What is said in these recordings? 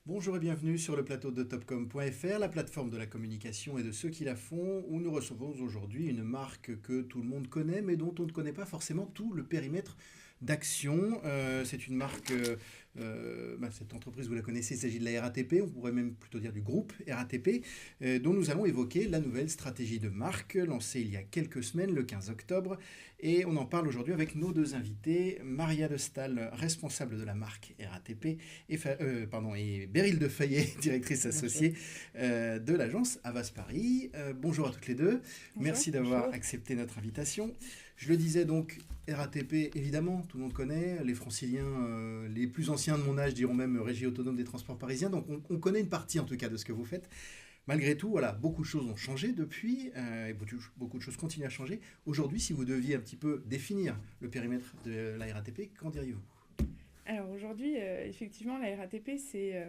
Bonjour et bienvenue sur le plateau de Topcom.fr, la plateforme de la communication et de ceux qui la font, où nous recevons aujourd'hui une marque que tout le monde connaît, mais dont on ne connaît pas forcément tout le périmètre d'action. C'est une marque, cette entreprise, vous la connaissez, il s'agit de la RATP, on pourrait même plutôt dire du groupe RATP, dont nous allons évoquer la nouvelle stratégie de marque, lancée il y a quelques semaines, le 15 octobre. Et on en parle aujourd'hui avec nos deux invités, Maria de Stael, responsable de la marque RATP, et Beryl de Fayet, directrice associée de l'agence Havas Paris. Bonjour à toutes les deux. Bonjour. Merci d'avoir accepté notre invitation. Je le disais donc, RATP, évidemment, tout le monde connaît. Les franciliens, les plus anciens de mon âge diront même Régie autonome des transports parisiens. Donc on connaît une partie en tout cas de ce que vous faites. Malgré tout, voilà, beaucoup de choses ont changé depuis, et beaucoup de choses continuent à changer. Aujourd'hui, si vous deviez un petit peu définir le périmètre de la RATP, qu'en diriez-vous ? Alors aujourd'hui, effectivement, la RATP, c'est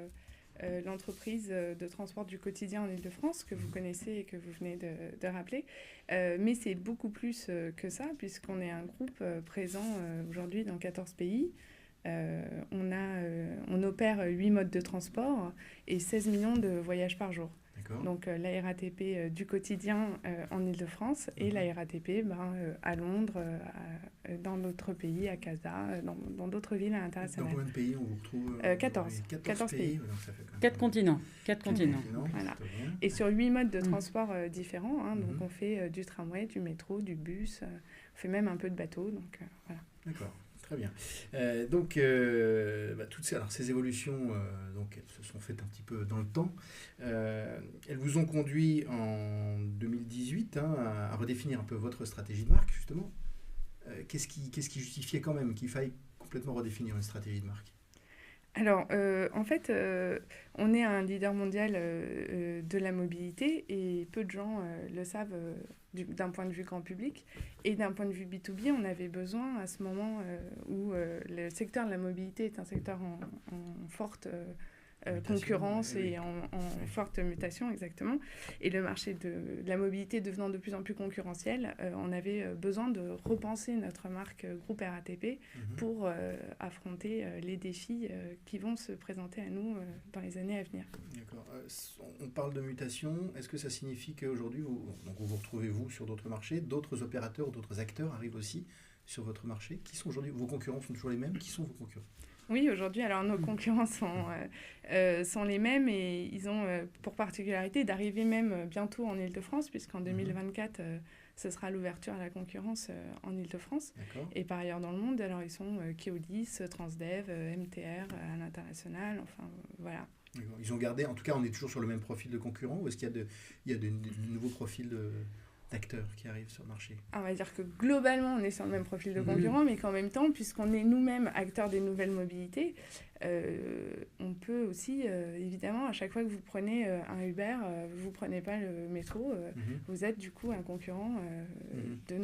l'entreprise de transport du quotidien en Île-de-France, que vous connaissez et que vous venez de rappeler. Mais c'est beaucoup plus que ça, puisqu'on est un groupe présent aujourd'hui dans 14 pays. On opère 8 modes de transport et 16 millions de voyages par jour. D'accord. Donc la RATP du quotidien en Île-de-France et la RATP à Londres, dans d'autres pays, à Casa, dans d'autres villes internationales. Dans combien de pays on vous retrouve 14. 14 pays. Donc ça fait quand même 4 continents. 4 continents. Voilà. Et sur 8 modes de transport différents. Donc on fait du tramway, du métro, du bus. On fait même un peu de bateau. Donc voilà. D'accord. Très bien. Toutes ces évolutions, elles se sont faites un petit peu dans le temps. Elles vous ont conduit en 2018 à redéfinir un peu votre stratégie de marque, justement. Qu'est-ce qui justifiait quand même qu'il faille complètement redéfinir une stratégie de marque ? Alors, en fait, on est un leader mondial de la mobilité et peu de gens le savent d'un point de vue grand public. Et d'un point de vue B2B, on avait besoin à ce moment où le secteur de la mobilité est un secteur en forte concurrence et en forte mutation, exactement. Et le marché de la mobilité devenant de plus en plus concurrentiel, on avait besoin de repenser notre marque groupe RATP pour affronter les défis qui vont se présenter à nous dans les années à venir. D'accord. On parle de mutation. Est-ce que ça signifie qu'aujourd'hui, vous retrouvez sur d'autres marchés, d'autres opérateurs ou d'autres acteurs arrivent aussi sur votre marché ? Qui sont aujourd'hui vos concurrents? Sont toujours les mêmes? Qui sont vos concurrents? Oui, aujourd'hui, alors nos concurrents sont les mêmes et ils ont pour particularité d'arriver même bientôt en Île-de-France, puisqu'en 2024, ce sera l'ouverture à la concurrence en Île-de-France. D'accord. Et par ailleurs dans le monde, alors ils sont Keolis, Transdev, MTR à l'international, enfin voilà. D'accord. Ils ont gardé, en tout cas, on est toujours sur le même profil de concurrent, ou est-ce qu'il y a de nouveaux profils d'acteurs qui arrivent sur le marché? On va dire que globalement, on est sur le même profil de concurrent, mais qu'en même temps, puisqu'on est nous-mêmes acteurs des nouvelles mobilités, on peut aussi, évidemment, à chaque fois que vous prenez un Uber, vous ne prenez pas le métro, vous êtes du coup un concurrent de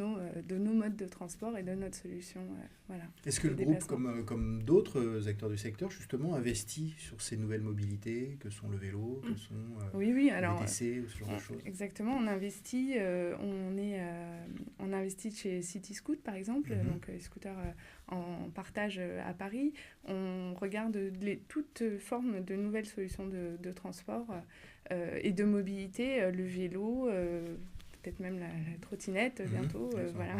nos modes de transport et de notre solution. Voilà. Est-ce que le groupe, comme d'autres acteurs du secteur, justement, investit sur ces nouvelles mobilités, que sont le vélo, que sont oui, alors, le VTC, ou ce genre de choses? Exactement, on investit, on investit chez CityScoot, par exemple, donc les scooters en partage à Paris. On regarde toutes formes de nouvelles solutions de transport et de mobilité, le vélo, peut-être même la trottinette bientôt. Voilà.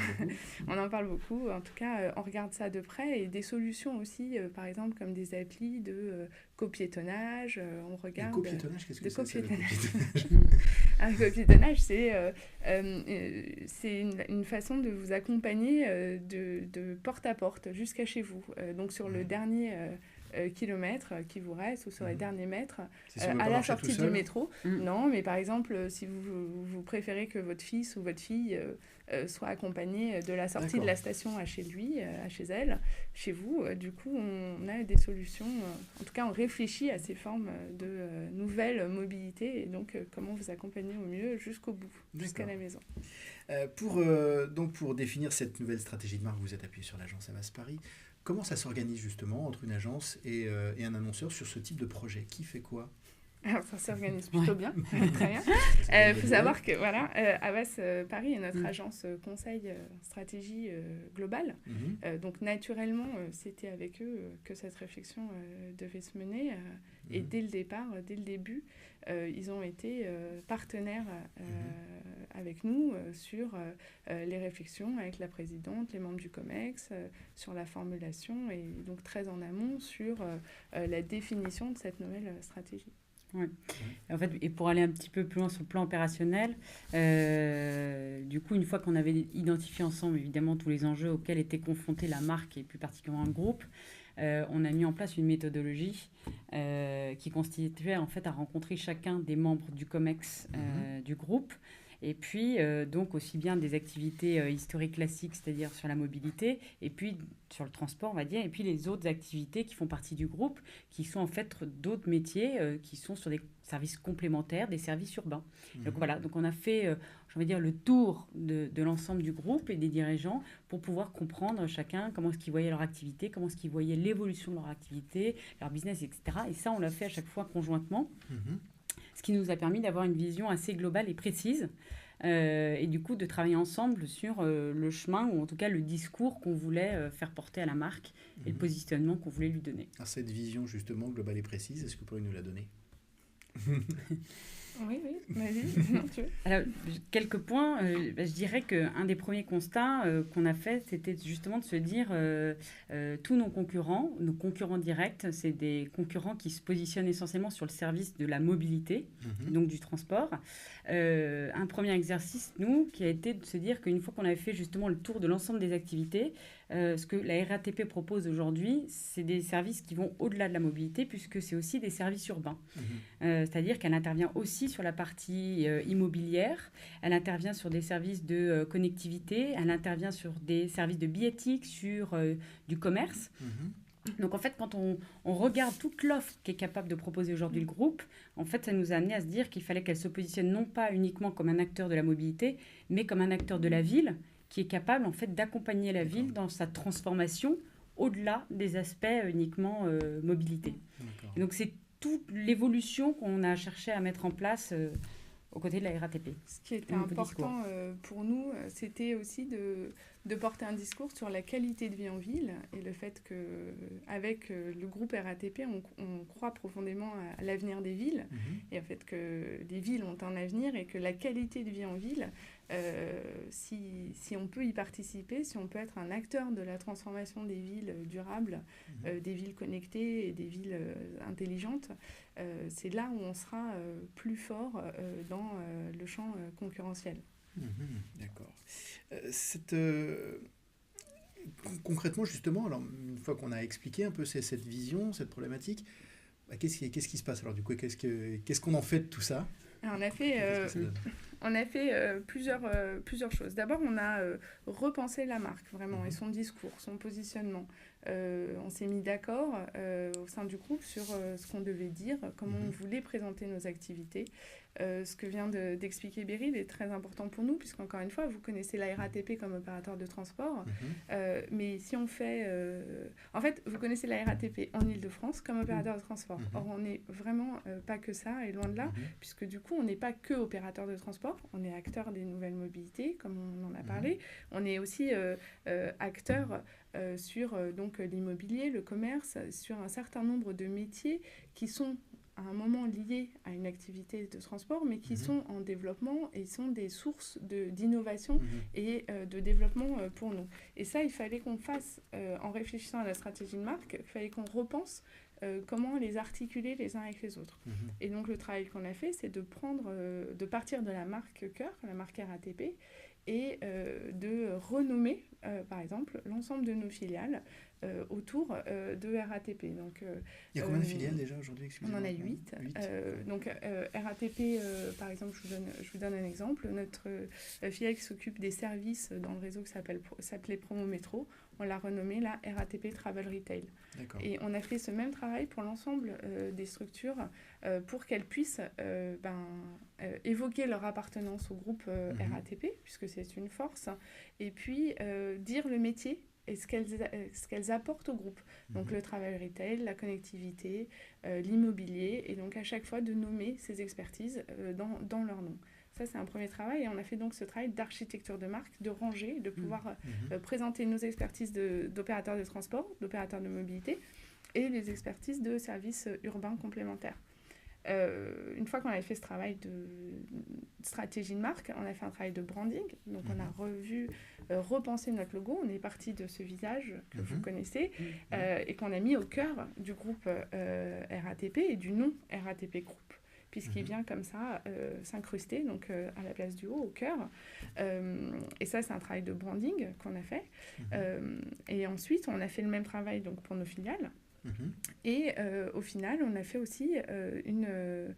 On en parle beaucoup. En tout cas, on regarde ça de près et des solutions aussi, par exemple, comme des applis de copiétonnage. On regarde. Le copiétonnage, qu'est-ce que c'est le copiétonnage? Un copiétonnage, c'est une façon de vous accompagner de porte à porte jusqu'à chez vous. Donc sur le dernier kilomètres qui vous restent ou sur les derniers mètres à la sortie du métro. Non, mais par exemple, si vous préférez que votre fils ou votre fille soit accompagné de la sortie de la station à chez lui, à chez elle, chez vous, du coup, on a des solutions. En tout cas, on réfléchit à ces formes de nouvelles mobilités et donc comment vous accompagner au mieux jusqu'au bout, jusqu'à la maison. Pour définir cette nouvelle stratégie de marque, vous êtes appuyé sur l'agence Havas Paris. Comment ça s'organise justement entre une agence et un annonceur sur ce type de projet? Qui fait quoi? Alors, ça s'organise plutôt bien, très bien. Il faut savoir que voilà, Havas Paris est notre agence conseil stratégie globale. Donc naturellement, c'était avec eux que cette réflexion devait se mener. Et dès le départ, dès le début, ils ont été partenaires avec nous sur les réflexions avec la présidente, les membres du COMEX, sur la formulation et donc très en amont sur la définition de cette nouvelle stratégie. Ouais. En fait, et pour aller un petit peu plus loin sur le plan opérationnel, du coup, une fois qu'on avait identifié ensemble, évidemment, tous les enjeux auxquels était confrontée la marque et plus particulièrement le groupe, on a mis en place une méthodologie qui constituait en fait à rencontrer chacun des membres du COMEX du groupe. Et puis, donc, aussi bien des activités historiques classiques, c'est-à-dire sur la mobilité, et puis sur le transport, on va dire, et puis les autres activités qui font partie du groupe, qui sont en fait d'autres métiers, qui sont sur des services complémentaires, des services urbains. Donc voilà, donc on a fait, j'ai envie de dire, le tour de l'ensemble du groupe et des dirigeants pour pouvoir comprendre chacun comment est-ce qu'ils voyaient leur activité, comment est-ce qu'ils voyaient l'évolution de leur activité, leur business, etc. Et ça, on l'a fait à chaque fois conjointement. Ce qui nous a permis d'avoir une vision assez globale et précise et du coup de travailler ensemble sur le chemin ou en tout cas le discours qu'on voulait faire porter à la marque et le positionnement qu'on voulait lui donner. Alors cette vision justement globale et précise, est-ce que vous pourriez nous la donner? Oui, vas-y. Non, tu veux. Alors, quelques points. Je dirais qu'un des premiers constats qu'on a fait, c'était justement de se dire tous nos concurrents directs, c'est des concurrents qui se positionnent essentiellement sur le service de la mobilité, donc du transport. Un premier exercice, nous, qui a été de se dire qu'une fois qu'on avait fait justement le tour de l'ensemble des activités, ce que la RATP propose aujourd'hui, c'est des services qui vont au-delà de la mobilité, puisque c'est aussi des services urbains. C'est-à-dire qu'elle intervient aussi sur la partie immobilière, elle intervient sur des services de connectivité, elle intervient sur des services de billettique, sur du commerce. Donc en fait, quand on regarde toute l'offre qu'est capable de proposer aujourd'hui le groupe, en fait, ça nous a amené à se dire qu'il fallait qu'elle se positionne non pas uniquement comme un acteur de la mobilité, mais comme un acteur de la ville, qui est capable en fait d'accompagner la ville dans sa transformation au-delà des aspects uniquement mobilité. Et donc c'est toute l'évolution qu'on a cherché à mettre en place aux côtés de la RATP. Ce qui était important pour nous, c'était aussi de porter un discours sur la qualité de vie en ville et le fait qu'avec le groupe RATP, on croit profondément à l'avenir des villes et au fait que les villes ont un avenir et que la qualité de vie en ville, si on peut y participer, si on peut être un acteur de la transformation des villes durables, des villes connectées et des villes intelligentes, c'est là où on sera plus fort dans le champ concurrentiel. D'accord. Concrètement, justement, alors, une fois qu'on a expliqué un peu cette vision, cette problématique, qu'est-ce qui se passe alors du coup, qu'est-ce qu'on en fait de tout ça? On a fait plusieurs choses. D'abord, on a repensé la marque vraiment et son discours, son positionnement. On s'est mis d'accord au sein du groupe sur ce qu'on devait dire, comment on voulait présenter nos activités. Ce que vient d'expliquer Beryl est très important pour nous, puisqu'encore une fois, vous connaissez la RATP comme opérateur de transport, mais si on fait... en fait, vous connaissez la RATP en Île-de-France comme opérateur de transport. Or, on n'est vraiment pas que ça, et loin de là, puisque du coup, on n'est pas que opérateur de transport, on est acteur des nouvelles mobilités, comme on en a parlé. On est aussi acteur sur donc, l'immobilier, le commerce, sur un certain nombre de métiers qui sont à un moment liés à une activité de transport, mais qui sont en développement et sont des sources d'innovation et de développement pour nous. Et ça, il fallait qu'on fasse, en réfléchissant à la stratégie de marque, il fallait qu'on repense comment les articuler les uns avec les autres. Et donc, le travail qu'on a fait, c'est de partir de la marque cœur, la marque RATP, et de renommer, par exemple, l'ensemble de nos filiales autour de RATP. Donc, il y a combien de filiales déjà aujourd'hui? On en a 8. Donc RATP, par exemple, je vous donne un exemple. Notre filiale qui s'occupe des services dans le réseau qui s'appelait Promo Métro, on l'a renommée la RATP Travel Retail. Et on a fait ce même travail pour l'ensemble des structures pour qu'elles puissent évoquer leur appartenance au groupe RATP, puisque c'est une force, et puis dire le métier et ce qu'elles apportent au groupe. Donc le travail retail, la connectivité, l'immobilier, et donc à chaque fois de nommer ces expertises dans leur nom. Ça, c'est un premier travail, et on a fait donc ce travail d'architecture de marque, de ranger, de pouvoir présenter nos expertises d'opérateurs de transport, d'opérateurs de mobilité, et les expertises de services urbains complémentaires. Une fois qu'on avait fait ce travail de stratégie de marque, on a fait un travail de branding. Donc, on a repensé notre logo. On est parti de ce visage que vous connaissez et qu'on a mis au cœur du groupe RATP et du nom RATP Group, puisqu'il vient comme ça s'incruster, donc à la place du haut, au cœur. Et ça, c'est un travail de branding qu'on a fait. Et ensuite, on a fait le même travail donc, pour nos filiales. Et au final, on a fait aussi une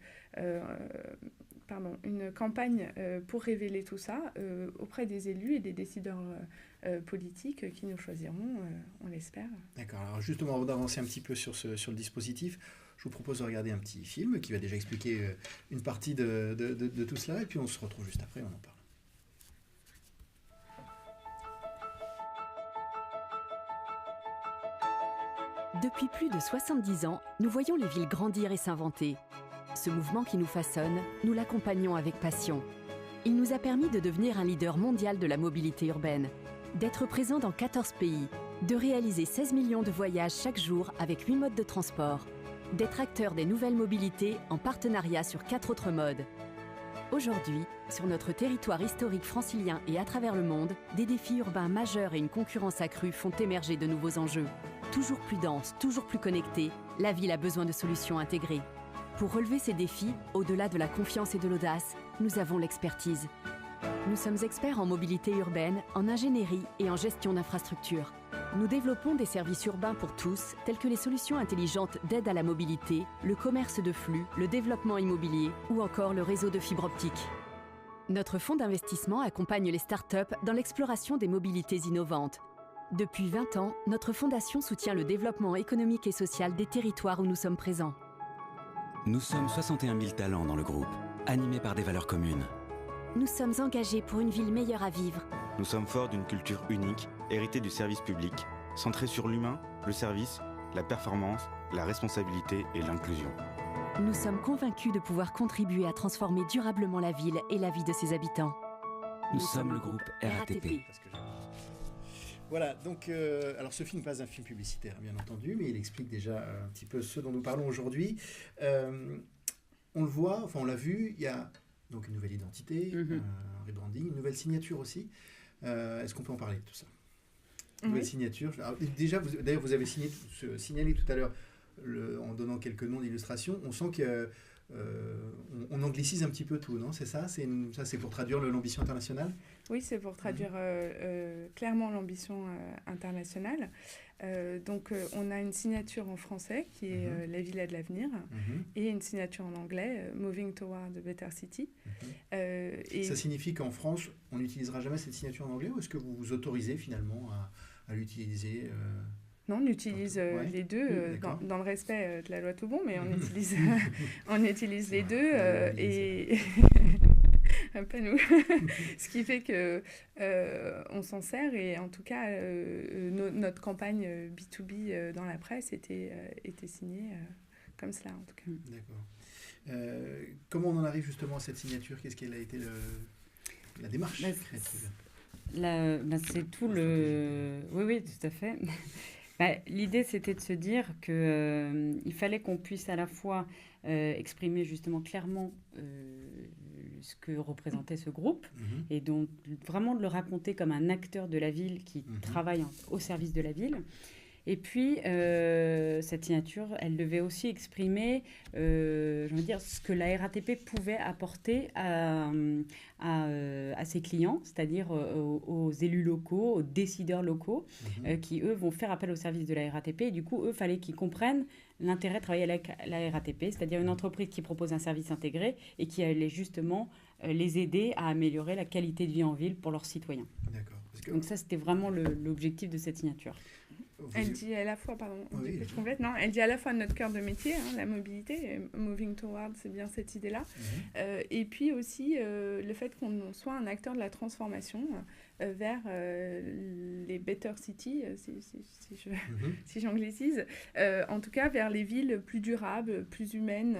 campagne pour révéler tout ça auprès des élus et des décideurs politiques qui nous choisiront, on l'espère. D'accord. Alors justement, avant d'avancer un petit peu sur le dispositif, je vous propose de regarder un petit film qui va déjà expliquer une partie de tout cela, et puis on se retrouve juste après, on en parle. Depuis plus de 70 ans, nous voyons les villes grandir et s'inventer. Ce mouvement qui nous façonne, nous l'accompagnons avec passion. Il nous a permis de devenir un leader mondial de la mobilité urbaine, d'être présent dans 14 pays, de réaliser 16 millions de voyages chaque jour avec 8 modes de transport, d'être acteur des nouvelles mobilités en partenariat sur 4 autres modes. Aujourd'hui, sur notre territoire historique francilien et à travers le monde, des défis urbains majeurs et une concurrence accrue font émerger de nouveaux enjeux. Toujours plus dense, toujours plus connectée, la ville a besoin de solutions intégrées. Pour relever ces défis, au-delà de la confiance et de l'audace, nous avons l'expertise. Nous sommes experts en mobilité urbaine, en ingénierie et en gestion d'infrastructures. Nous développons des services urbains pour tous, tels que les solutions intelligentes d'aide à la mobilité, le commerce de flux, le développement immobilier ou encore le réseau de fibre optique. Notre fonds d'investissement accompagne les startups dans l'exploration des mobilités innovantes. Depuis 20 ans, notre fondation soutient le développement économique et social des territoires où nous sommes présents. Nous sommes 61 000 talents dans le groupe, animés par des valeurs communes. Nous sommes engagés pour une ville meilleure à vivre. Nous sommes forts d'une culture unique, héritée du service public, centrée sur l'humain, le service, la performance, la responsabilité et l'inclusion. Nous sommes convaincus de pouvoir contribuer à transformer durablement la ville et la vie de ses habitants. Nous sommes le groupe RATP. Voilà, donc, alors ce film n'est pas un film publicitaire, bien entendu, mais il explique déjà un petit peu ce dont nous parlons aujourd'hui. On le voit, enfin on l'a vu, il y a donc une nouvelle identité, un rebranding, une nouvelle signature aussi. Est-ce qu'on peut en parler de tout ça ? Nouvelle signature. Alors, déjà, d'ailleurs, vous avez signalé tout à l'heure, en donnant quelques noms d'illustrations, on sent que on anglicise un petit peu tout, non ? C'est ça ? C'est pour traduire l'ambition internationale ? Oui, c'est pour traduire clairement l'ambition internationale. Donc, on a une signature en français qui est La Villa de l'avenir et une signature en anglais, Moving Toward a Better City. Et ça signifie qu'en France, on n'utilisera jamais cette signature en anglais, ou est-ce que vous vous autorisez finalement à l'utiliser Non, on utilise les deux dans le respect de la loi tout bon, mais on utilise les deux et pas nous. Ce qui fait que on s'en sert, et en tout cas notre campagne B2B dans la presse était signée comme cela en tout cas. D'accord. Comment on en arrive justement à cette signature ? Qu'est-ce qu'elle a été la démarche créative ? C'est tout le... Oui, tout à fait. L'idée, c'était de se dire qu'il fallait qu'on puisse à la fois exprimer justement clairement ce que représentait ce groupe, et donc vraiment de le raconter comme un acteur de la ville qui travaille au service de la ville. Et puis, cette signature, elle devait aussi exprimer, ce que la RATP pouvait apporter à ses clients, c'est-à-dire aux élus locaux, aux décideurs locaux, qui, eux, vont faire appel au service de la RATP. Et du coup, eux, il fallait qu'ils comprennent l'intérêt de travailler avec la RATP, c'est-à-dire une entreprise qui propose un service intégré et qui allait justement les aider à améliorer la qualité de vie en ville pour leurs citoyens. D'accord. Donc ça, c'était vraiment l'objectif de cette signature. Elle dit à la fois, pardon, Oui. je complète, non, elle dit à la fois notre cœur de métier, la mobilité, moving toward, c'est bien cette idée-là, et puis aussi le fait qu'on soit un acteur de la transformation vers les better cities, si j'anglicise, en tout cas vers les villes plus durables, plus humaines,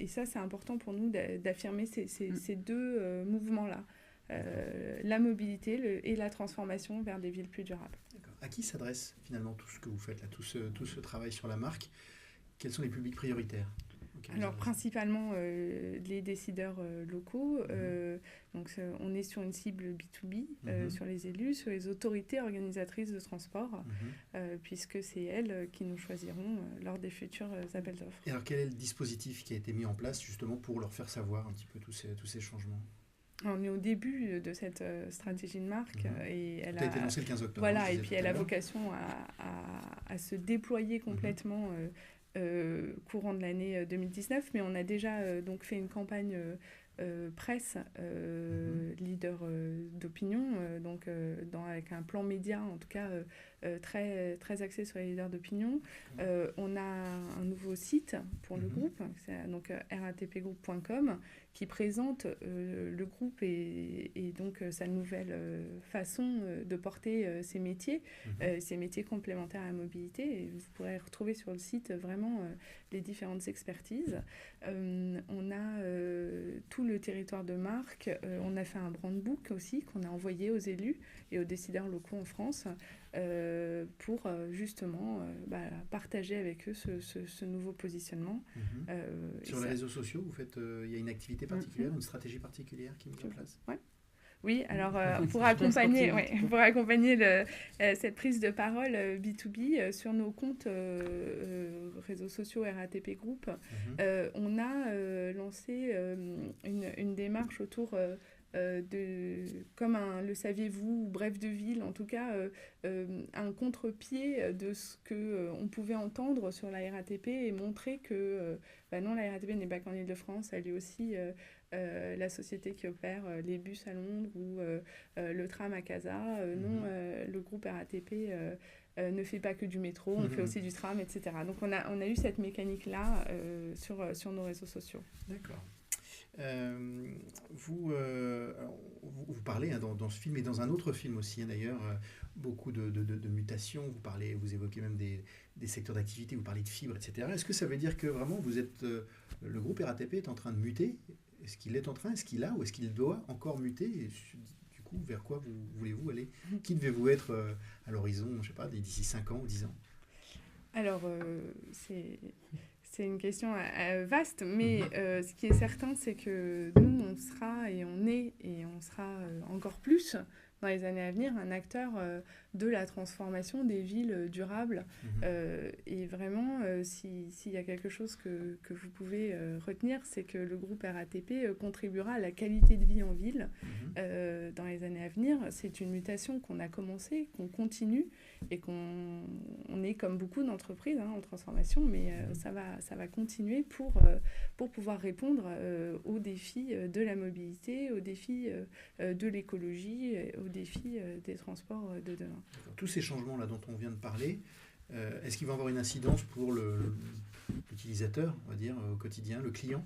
et ça c'est important pour nous d'affirmer ces deux mouvements-là. La mobilité et la transformation vers des villes plus durables. D'accord. À qui s'adresse finalement tout ce que vous faites là, tout ce travail sur la marque? Quels sont les publics prioritaires? Alors principalement les décideurs locaux. Donc on est sur une cible B2B, sur les élus, sur les autorités organisatrices de transport, puisque c'est elles qui nous choisiront lors des futurs appels d'offres. Et alors quel est le dispositif qui a été mis en place justement pour leur faire savoir un petit peu tous ces changements? On est au début de cette stratégie de marque et elle a été lancée le 15 octobre. Voilà, et puis elle a vocation à se déployer complètement courant de l'année 2019, mais on a déjà donc fait une campagne presse leader d'opinion, donc avec un plan média en tout cas très, très axé sur les leaders d'opinion. On a un nouveau site pour le groupe, c'est donc ratpgroup.com, qui présente le groupe et donc sa nouvelle façon de porter ses métiers complémentaires à la mobilité. Et vous pourrez retrouver sur le site vraiment les différentes expertises. On a tout le territoire de marque. On a fait un brand book aussi qu'on a envoyé aux élus et aux décideurs locaux en France pour justement partager avec eux ce nouveau positionnement. Sur les réseaux sociaux, vous faites, il y a une activité particulière, une stratégie particulière qui est mise en place? Oui, alors pour accompagner cette prise de parole B2B sur nos comptes réseaux sociaux RATP Group, on a lancé une démarche autour comme le saviez-vous, ou bref de ville, en tout cas un contre-pied de ce qu'on pouvait entendre sur la RATP et montrer que non, la RATP n'est pas qu'en Île-de-France, elle est aussi la société qui opère les bus à Londres ou le tram à Casa. Non, le groupe RATP ne fait pas que du métro, on fait aussi du tram, etc. Donc on a eu cette mécanique-là sur nos réseaux sociaux. D'accord. Vous parlez dans ce film et dans un autre film aussi, d'ailleurs, beaucoup de mutations. Vous évoquez même des secteurs d'activité, vous parlez de fibres, etc. Est-ce que ça veut dire que vraiment le groupe RATP est en train de muter? Est-ce qu'il est en train, est-ce qu'il a ou est-ce qu'il doit encore muter? Et du coup, vers quoi voulez-vous aller? Qui devez-vous être à l'horizon, je ne sais pas, d'ici 5 ans ou 10 ans? Alors, c'est une question vaste, mais ce qui est certain, c'est que nous, on sera et on sera encore plus dans les années à venir un acteur de la transformation des villes durables. Et vraiment, s'il y a quelque chose que vous pouvez retenir, c'est que le groupe RATP contribuera à la qualité de vie en ville dans les années à venir. C'est une mutation qu'on a commencée, qu'on continue et qu'on est comme beaucoup d'entreprises en transformation, mais ça va continuer pour pouvoir répondre aux défis de la mobilité, aux défis de l'écologie, aux défis des transports de demain. Tous ces changements-là dont on vient de parler, est-ce qu'ils vont avoir une incidence pour l'utilisateur, on va dire, au quotidien, le client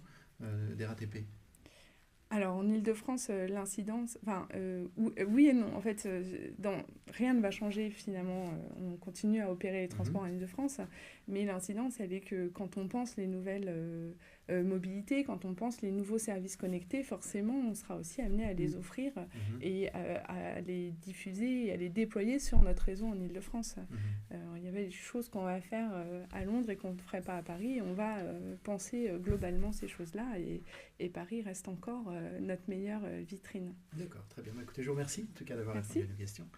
des RATP? Alors, en Île-de-France, l'incidence... oui et non. En fait, rien ne va changer, finalement. On continue à opérer les transports en Île-de-France. Mais l'incidence, elle est que quand on pense les nouvelles mobilités, quand on pense les nouveaux services connectés, forcément, on sera aussi amené à les offrir et à les diffuser et à les déployer sur notre réseau en Île-de-France. Il y avait des choses qu'on va faire à Londres et qu'on ne ferait pas à Paris. Et on va penser globalement ces choses-là. Et Paris reste encore notre meilleure vitrine. D'accord, très bien. Écoutez, je vous remercie en tout cas d'avoir répondu à nos questions.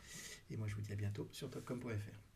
Et moi, je vous dis à bientôt sur topcom.fr.